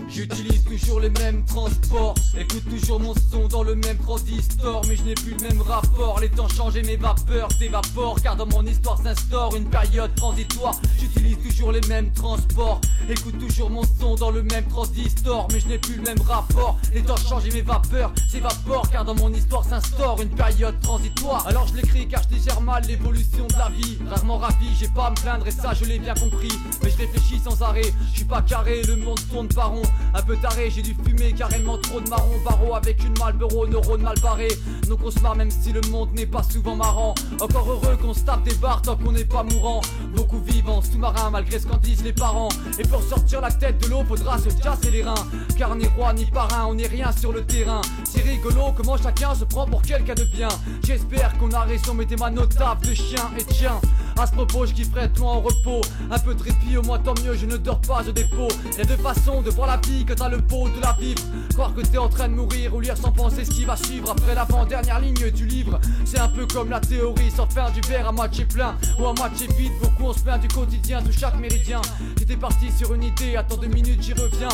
J'utilise toujours les mêmes transports, écoute toujours mon son dans le même transistor. Mais je n'ai plus le même rapport, les temps changent et mes vapeurs s'évaporent. Car dans mon histoire s'instaure une période transitoire. J'utilise toujours les mêmes transports, écoute toujours mon son dans le même transistor. Mais je n'ai plus le même rapport, les temps changent et mes vapeurs s'évaporent. Car dans mon histoire s'instaure une période transitoire. Alors je l'écris car je digère mal l'évolution de la vie. Rarement ravi, j'ai pas à me plaindre et ça je l'ai bien compris. Mais je réfléchis sans arrêt, je suis pas carré, le monde tourne pas rond. Un peu taré, j'ai dû fumer carrément trop de marron. Barreau avec une Marlboro, neurones mal barrés. Donc on se marre même si le monde n'est pas souvent marrant. Encore heureux qu'on se tape des barres tant qu'on n'est pas mourant. Beaucoup vivent en sous-marin malgré ce qu'en disent les parents. Et pour sortir la tête de l'eau faudra se casser les reins. Car ni roi ni parrain, on n'est rien sur le terrain. C'est rigolo comment chacun se prend pour quelqu'un de bien. J'espère qu'on a raison, mettez ma notable de chien et tiens. À ce propos je kifferais être loin en repos. Un peu de répit au moins tant mieux, je ne dors pas, je dépôt. Y'a deux façons de voir la vie quand t'as le pot de la vivre. Croire que t'es en train de mourir ou lire sans penser ce qui va suivre. Après l'avant-dernière ligne du livre, c'est un peu comme la théorie. Sans faire du verre à moitié plein ou à moitié vide. Beaucoup on se plaint du quotidien sous chaque méridien. J'étais parti sur une idée, attends 2 minutes j'y reviens.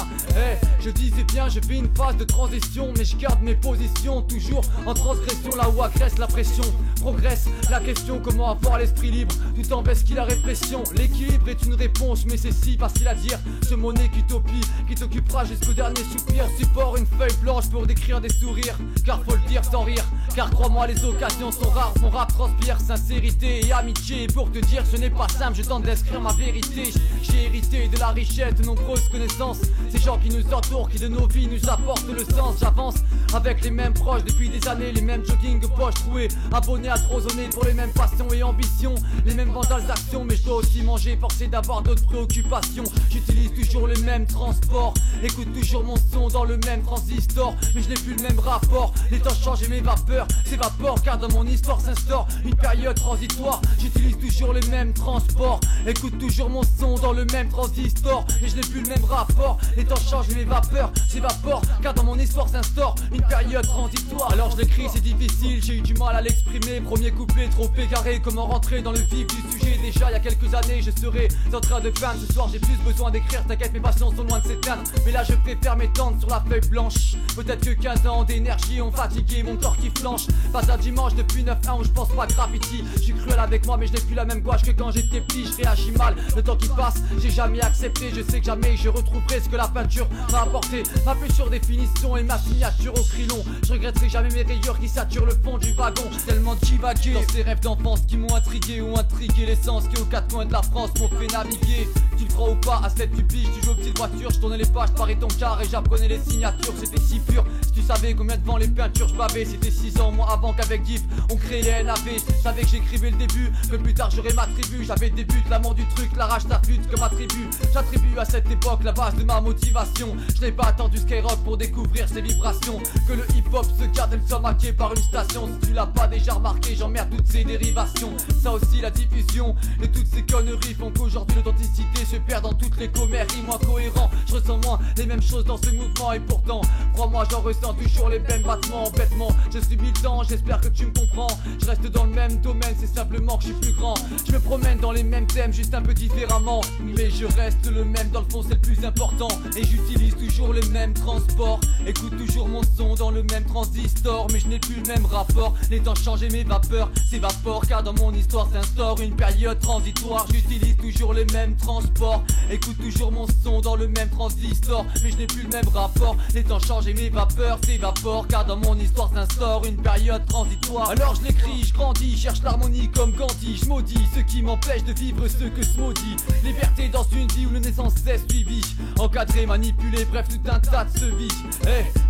Je disais bien je vis une phase de transition. Mais je garde mes positions toujours en transgression. Là où agresse la pression, progresse la question comment avoir l'esprit libre tout en baisse qui la répression. L'équilibre est une réponse mais c'est si facile à dire. Ce mot n'est qu'utopie qui t'occupera jusqu'au dernier soupir. Support une feuille blanche pour décrire des sourires. Car faut le dire sans rire, car crois-moi les occasions sont rares. Mon rap transpire sincérité et amitié. Et pour te dire ce n'est pas simple, je tente d'inscrire ma vérité. J'ai hérité de la richesse, de nombreuses connaissances. Ces gens qui nous entourent, qui de nos vies nous apportent le sens. J'avance avec les mêmes proches depuis des années. Les mêmes jogging poches troués, abonnés à trop zoner pour les mêmes passions et ambitions. Les mêmes vandales actions, mais je dois aussi manger, forcé d'avoir d'autres préoccupations. J'utilise toujours les mêmes transports, écoute toujours mon son dans le même transistor. Mais je n'ai plus le même rapport, les temps changent et mes vapeurs s'évaporent. Car dans mon histoire s'instaure une période transitoire. J'utilise toujours les mêmes transports, écoute toujours mon son dans le même transistor. Mais je n'ai plus le même rapport, les temps changent et mes vapeurs s'évaporent. Car dans mon histoire s'instaure une période transitoire. Alors je l'écris, c'est difficile, j'ai eu du mal à l'exprimer. Premier couplet trop égaré, comment rentrer dans le vif du sujet. Déjà il y a quelques années je serais en train de peindre. Ce soir j'ai plus besoin d'écrire, t'inquiète mes passions sont loin de s'éteindre. Mais là je préfère m'étendre sur la feuille blanche. Peut-être que 15 ans d'énergie ont fatigué mon corps qui flanche. Pas un dimanche depuis 9-1 où je pense pas graffiti. Je suis cruel avec moi mais je n'ai plus la même gouache que quand j'étais petit. Je réagis mal, le temps qui passe j'ai jamais accepté. Je sais que jamais je retrouverai ce que la peinture m'a apporté. Ma plus sûre définition et ma signature au crayon. Je regretterai jamais mes rayures qui saturent le fond du wagon. J'ai tellement divagué dans ces rêves d'enfance qui m'ont intrigué ou intrigué. L'essence qui aux quatre coins de la France m'ont fait naviguer. Tu le crois ou pas, à cette pupille, tu joues aux petites voitures. Je tournais les pages, parais ton car et j'apprenais les signatures. C'était si pur, si tu savais combien devant les peintures je bavais. C'était 6 ans, moi avant qu'avec Diff on créait NAV. Je savais que j'écrivais le début, que plus tard j'aurais ma tribu. J'avais des buts, l'amour du truc, la rage ta pute comme attribut. J'attribue à cette époque la base de ma motivation. Je n'ai pas attendu Skyrock pour découvrir ces vibrations. Que le hip hop se garde et le soit maqué par une station. Si tu l'as pas déjà remarqué, j'emmerde toutes ces dérivations. Ça aussi la diffusion et toutes ces conneries font qu'aujourd'hui l'authenticité se perd dans toutes les commères. Moins cohérent, je ressens moins les mêmes choses dans ce mouvement. Et pourtant, crois-moi j'en ressens toujours les mêmes battements. Bêtement, je suis militant, j'espère que tu me comprends. Je reste dans le même domaine, c'est simplement que je suis plus grand. Je me promène dans les mêmes thèmes, juste un peu différemment. Mais je reste le même, dans le fond c'est le plus important. Et j'utilise toujours les mêmes transports. Écoute toujours mon son dans le même transistor. Mais je n'ai plus le même rapport, les temps changent et mes vapeurs s'évaporent. Car dans mon histoire s'instaure une période transitoire. J'utilise toujours les mêmes transports, écoute toujours mon son dans le même transistor. Mais je n'ai plus le même rapport, les temps changent et mes vapeurs s'évaporent. Car dans mon histoire s'instaure une période transitoire. Alors je l'écris, je grandis, cherche l'harmonie comme Gandhi. Je maudis ceux qui m'empêchent de vivre ce que je maudis. Liberté dans une vie où le naissance cesse suivi. Encadré, manipulé, bref tout un tas de ce vie.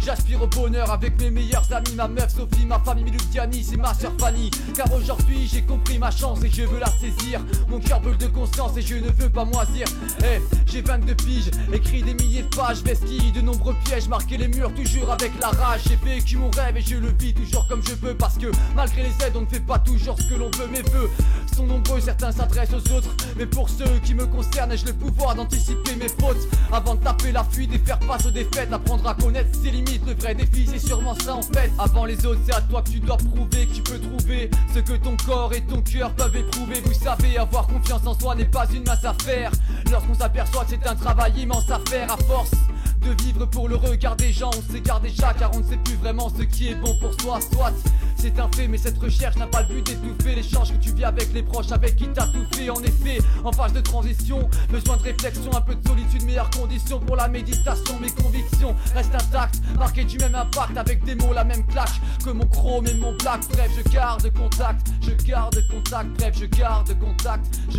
J'aspire au bonheur avec mes meilleurs amis. Ma meuf Sophie, ma famille Luciani, c'est ma soeur Fanny. Car aujourd'hui j'ai compris ma chance et je veux la saisir. Mon cœur brûle de conscience et je ne veux pas moisir. J'ai 22 piges, écrit des milliers de pages. rage, vestige de nombreux pièges, marquer les murs toujours avec la rage. J'ai vécu mon rêve et je le vis toujours comme je peux, parce que malgré les aides on ne fait pas toujours ce que l'on veut. Mes vœux sont nombreux, certains s'adressent aux autres, mais pour ceux qui me concernent, ai-je le pouvoir d'anticiper mes fautes avant de taper la fuite et faire face aux défaites. Apprendre à connaître ses limites, le vrai défi c'est sûrement ça en fait. Avant les autres c'est à toi que tu dois prouver que tu peux trouver ce que ton corps et ton cœur peuvent éprouver. Vous savez, avoir confiance en soi n'est pas une mince affaire lorsqu'on s'aperçoit que c'est un travail immense à faire. À force de vivre pour le regard des gens, on s'égare déjà car on ne sait plus vraiment ce qui est bon pour soi. Soit c'est un fait, mais cette recherche n'a pas le but d'étouffer l'échange que tu vis avec les proches avec qui t'as tout fait. En effet, en phase de transition, besoin de réflexion, un peu de solitude, meilleures conditions pour la méditation. Mes convictions restent intactes, marquées du même impact, avec des mots la même claque que mon chrome et mon black. Bref, je garde contact, bref, je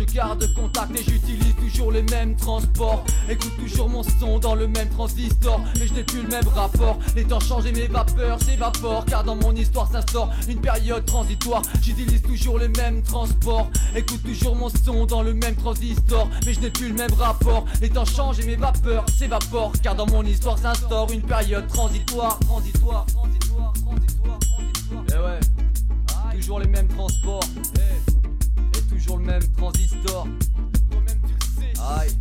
garde contact et j'utilise toujours les mêmes transports. Écoute toujours mon son dans le même transistor, mais je n'ai plus le même rapport. Les temps changent et mes vapeurs s'évaporent, car dans mon histoire s'instaure une période transitoire. J'utilise toujours les mêmes transports, écoute toujours mon son dans le même transistor, mais je n'ai plus le même rapport. Les temps changent et mes vapeurs s'évaporent, car dans mon histoire s'instaure une période transitoire. Et ouais, toujours les mêmes transports, et toujours le même transistor. Toi-même tu le sais, aïe,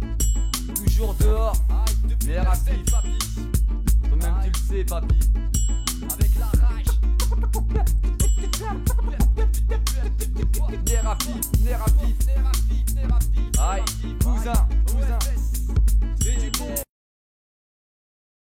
toujours dehors, mais rapide. Toi-même tu le sais, papy. Avec la rage. Né rapide. Aïe, cousin.